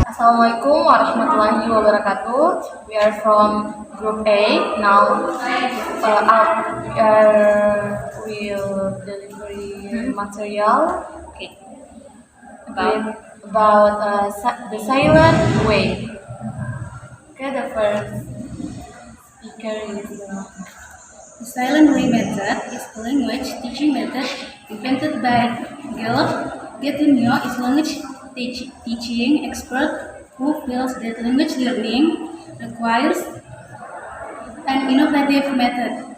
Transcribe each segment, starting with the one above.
Assalamualaikum warahmatullahi wabarakatuh. We are from Group A. Now, we'll deliver material. Okay. About the silent way. Okay, the first speaker is The silent way method is a language teaching method invented by Adhani is language teaching expert who feels that language learning requires an innovative method.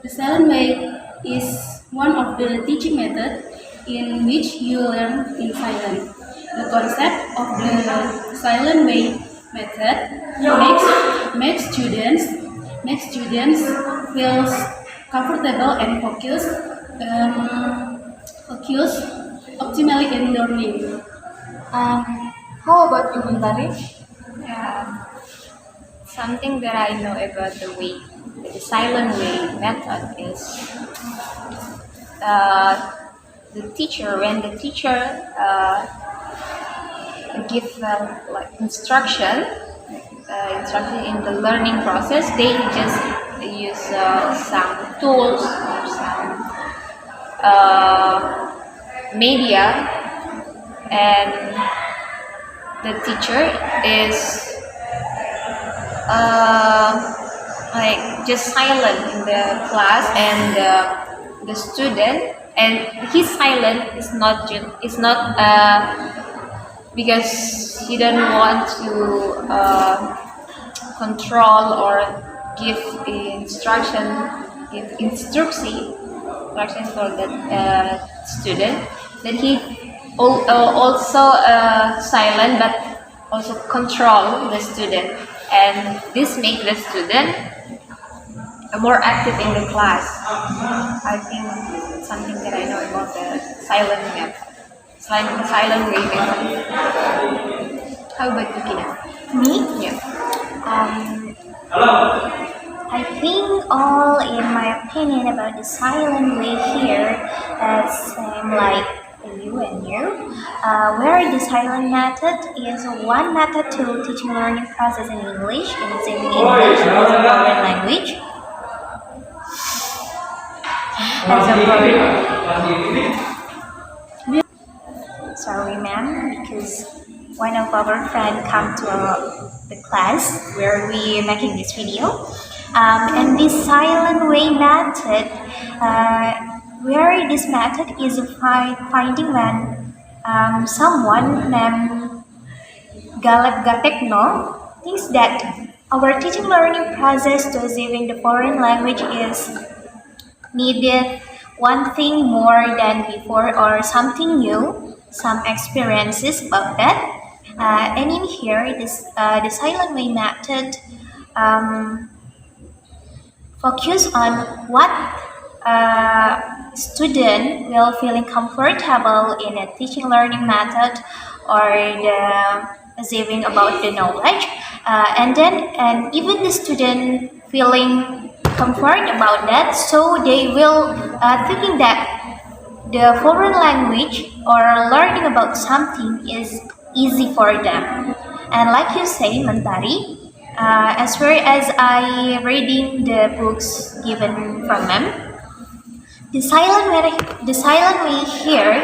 The silent way is one of the teaching methods in which you learn in silence. The concept of the silent way method makes students feel comfortable and focus optimally in learning. how about you, Mentari? Something that I know about the silent way method is when the teacher give like instruction in the learning process, they just use some tools or some media, and the teacher is like just silent in the class, and the student, and his silent is not because he don't want to control or give instruction for the student. Then he also silent, but also control the student, and this makes the student more active in the class. I think it's something that I know about the silent method. Silent way method. How about you, Kina? Me? Yeah. I think all in my opinion about the silent way here same like you and you. Where the silent method is one method to teaching learning process in English, using English as a foreign language. Sorry, ma'am, because one of our friends come to the class where we are making this video. And this silent way method, where this method is finding when someone named Gatekno thinks that our teaching learning process to achieving the foreign language is needed one thing more than before or something new, some experiences about that. And in here, the silent way method focus on what student will feeling comfortable in a teaching learning method or the achieving about the knowledge, and even the student feeling comfort about that, so they will thinking that the foreign language or learning about something is easy for them. And like you say, Mentari, as far as I reading the books given from them, the silent way here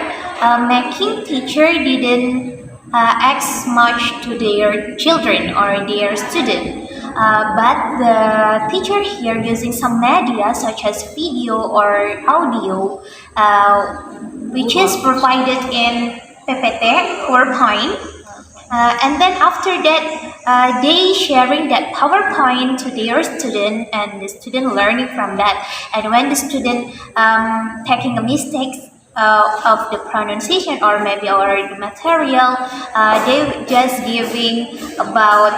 making teacher didn't ask much to their children or their student, but the teacher here using some media such as video or audio, which is provided in PPT PowerPoint, and then after that they sharing that PowerPoint to their student, and the student learning from that. And when the student taking a mistake of the pronunciation or maybe the material, they just giving about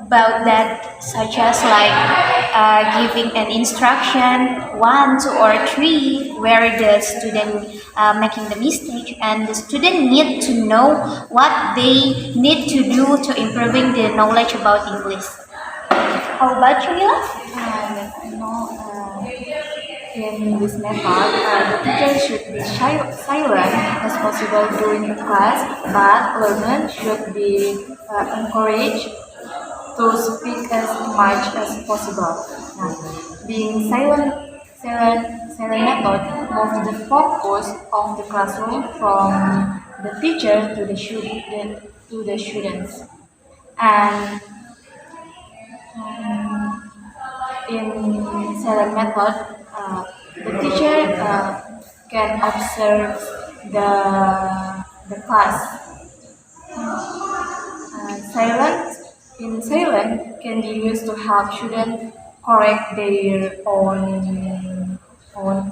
that, such as like giving an instruction 1, 2, or 3 where the student making the mistake, and the student need to know what they need to do to improving the knowledge about English. How about you, Mila? in this method, the teacher should be silent as possible during the class, but learners should be encouraged to speak as much as possible. Nah, being silent method moves the focus of the classroom from the teacher to the students, and in silent method, the teacher can observe the class. Silent can be used to help students correct their own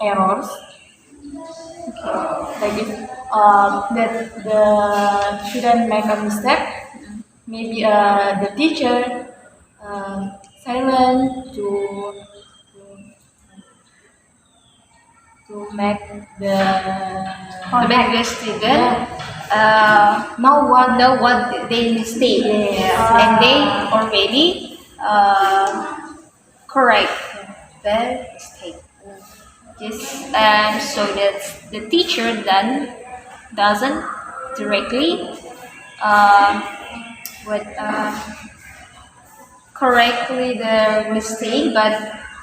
errors. Like if that the student make a mistake, maybe the teacher silent to make the student know what they mistake, Yeah. and they already correct the mistake. Just so that the teacher then doesn't directly correctly the mistake, but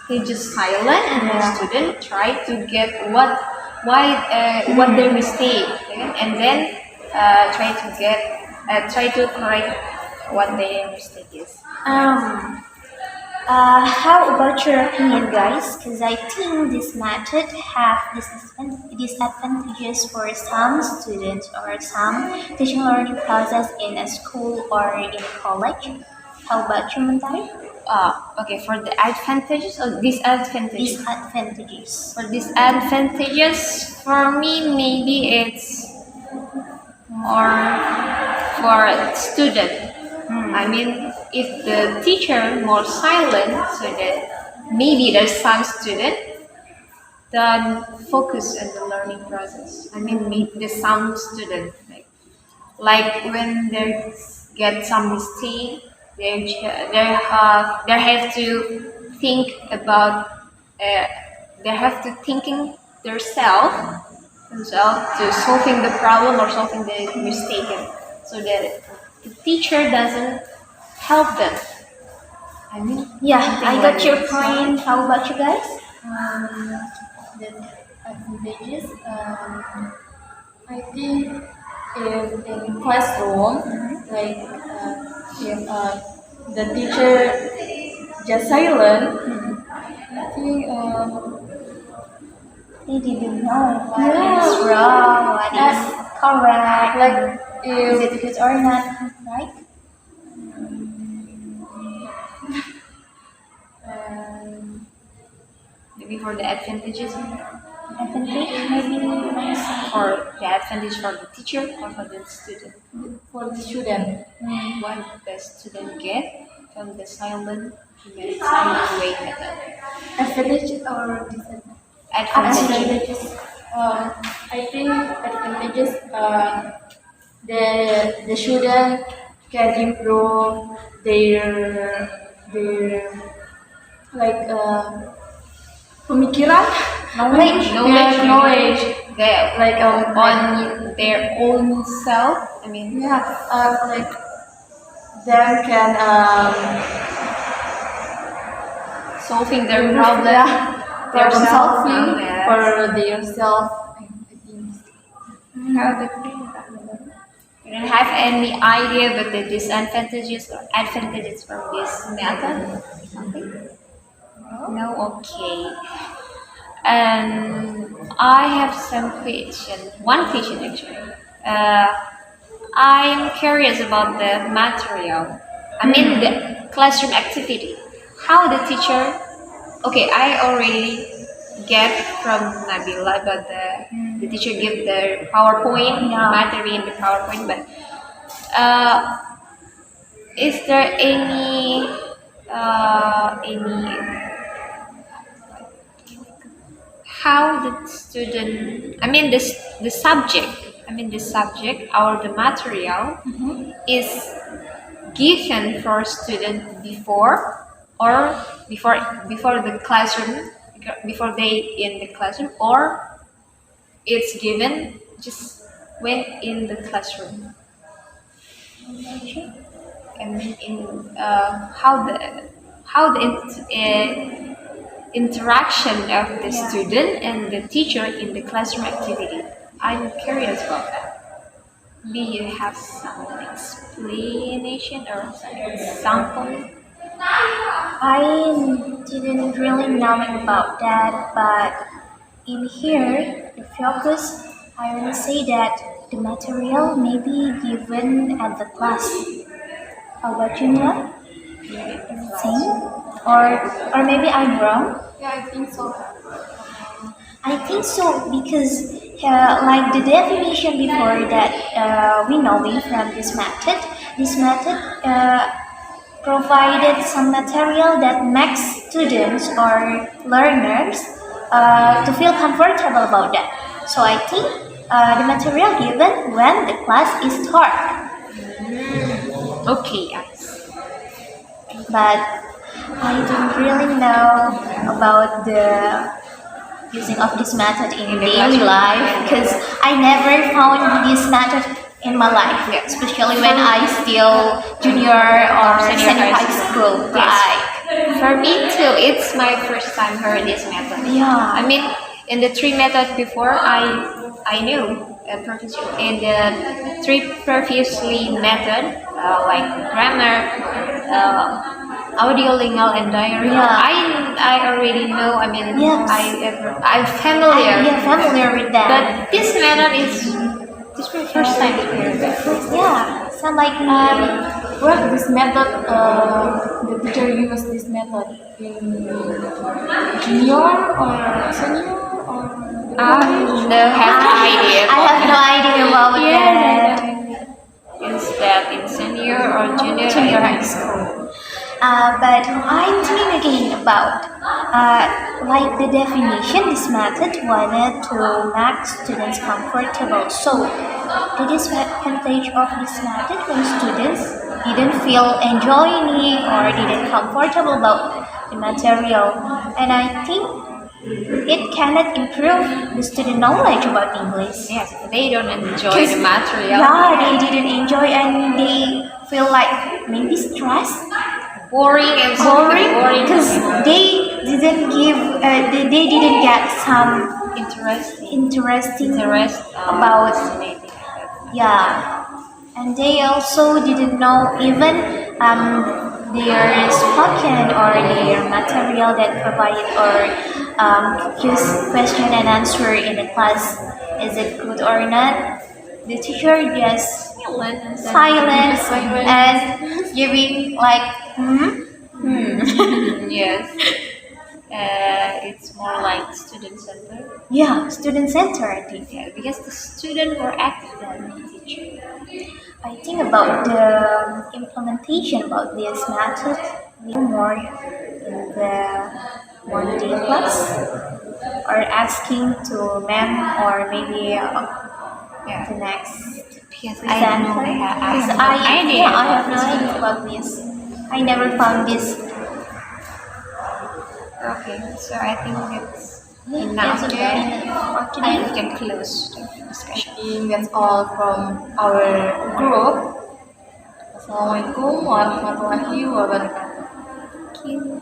he just silent, and the student try to get what their mistake, okay? And then try to correct what their mistake is. How about your opinion, guys? Because I think this method have disadvantages for some students or some teaching learning process in a school or in college. How about you, Mentari? Okay, for the advantages or disadvantages? Disadvantages. For disadvantages, for me, maybe it's more for student. I mean, if the teacher more silent, so that maybe there's some student then focus on the learning process. I mean, there's some student like when they get some mistake, they have to think about they have to thinking themselves to solving the problem or solving the mistake, so that the teacher doesn't help them. I mean, I got your point. How about you guys? The advantages, I think if in classroom, like if the teacher just silent, I think He didn't know what is wrong, what is correct, like is if it good or not, right? Maybe for the advantages, maybe for the advantage for the teacher or for the student. for the student, What the student get from the silent way method? advantage or disadvantage? Advantage. I think advantages, the student can improve their like pemikiran, knowledge, Like on their own self. I mean, like they can solving their problem. problem solving Yes. for their self. I think. You don't have any idea about the disadvantages or advantages from this method? Something? No? Okay. And I have some question. One question actually. I'm curious about the material. I mean the classroom activity. How the teacher. Okay, I already get from Nabilah, but the teacher give the PowerPoint material in the PowerPoint. But is there any how the student? I mean the subject or the material is given for student before the classroom before they in the classroom, or it's given just when in the classroom? And in how the interaction of the student and the teacher in the classroom activity. I'm curious about that. Do you have some explanation or some example? I didn't really know about that, but in here, the focus, I will say that the material may be given at the class. How about you, Noah? Same? Or maybe I'm wrong? Yeah, I think so. I think so because like the definition before that we know from this method provided some material that makes students or learners to feel comfortable about that. So I think the material given when the class is taught. Okay, yes. But I don't really know about the using of this method in daily life because I never found this method in my life, especially when I still junior or senior high school. Yes. For me too, it's my first time heard this method. Yeah. I mean, in the three methods before, I knew in the three previously method like grammar, audiolingual, and diary. Yeah. I already know. I mean, Yes. I'm familiar. I'm familiar with that. But this method is my first time to hear that. Yeah, some like Well, this method, the teacher used this method in junior or senior or No, have no idea. I have no idea about that. Instead, in senior or junior high school. But I'm thinking again about like the definition. This method wanted to make students comfortable. So the disadvantage of this method when students didn't feel enjoying it or didn't comfortable about the material, and I think it cannot improve the student knowledge about English. Yes, they don't enjoy the material. Yeah, they didn't enjoy and they feel like maybe stressed, Boring and boring because they didn't give, they didn't get some interesting about yeah, and they also didn't know even their spoken or their material that provided or use question and answer in the class, is it good or not? The teacher just silent and giving like Yes. It's more like student center. yeah, student center I think. Yeah, because the student were active than the teacher. I think about the implementation about this method more in the one day class or asking to ma'am or maybe the next Because presenter. I have Because no idea. I have no idea about this. I never found this. Okay, so I think it's That's enough. okay. For We today. can close the discussion. I think that's all from our group. Assalamualaikum warahmatullahi wabarakatuh. Thank you.